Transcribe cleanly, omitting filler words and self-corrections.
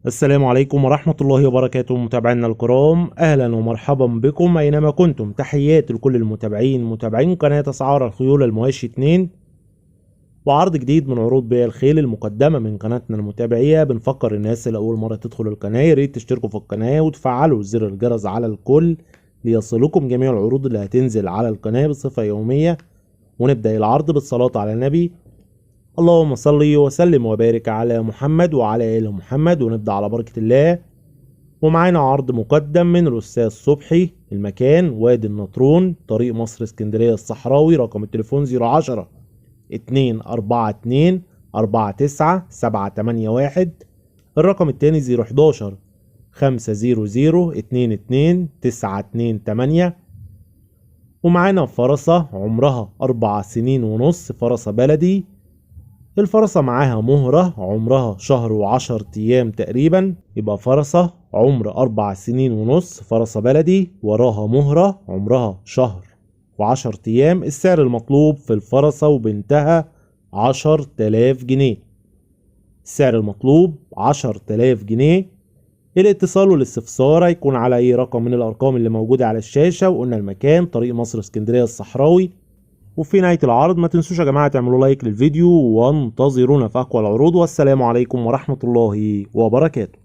السلام عليكم ورحمة الله وبركاته متابعينا الكرام، أهلا ومرحبا بكم أينما كنتم. تحياتي لكل متابعين قناة أسعار الخيول المواشي 2، وعرض جديد من عروض بيع الخيل المقدمة من قناتنا المتابعية. بنفكر الناس اللي أول مرة تدخل القناة ياريت تشتركوا في القناة وتفعلوا زر الجرس على الكل ليصلكم جميع العروض اللي هتنزل على القناة بصفة يومية. ونبدأ العرض بالصلاة على النبي. اللهم صل وسلم وبارك على محمد وعلى آل محمد. ونبدأ على بركة الله. ومعانا عرض مقدم من الأستاذ صبحي. المكان وادي النطرون، طريق مصر اسكندرية الصحراوي. رقم التليفون 010 242 49 781. الرقم التاني 011 500 22 928. ومعانا فرسة عمرها 4 سنين ونص، فرسة بلدي. الفرسة معاها مهرة عمرها شهر و10 ايام تقريبا، يبقى فرسة عمر 4 سنين ونص، فرسة بلدي وراها مهرة عمرها شهر و10 ايام. السعر المطلوب في الفرسة وبنتها 10,000 جنيه. السعر المطلوب 10,000 جنيه. الاتصال والاستفسار هيكون على اي رقم من الارقام اللي موجودة على الشاشة. وقلنا المكان طريق مصر اسكندرية الصحراوي. وفي نهاية العرض ما تنسوش يا جماعة تعملوا لايك للفيديو وانتظرونا في أقوى العروض. والسلام عليكم ورحمة الله وبركاته.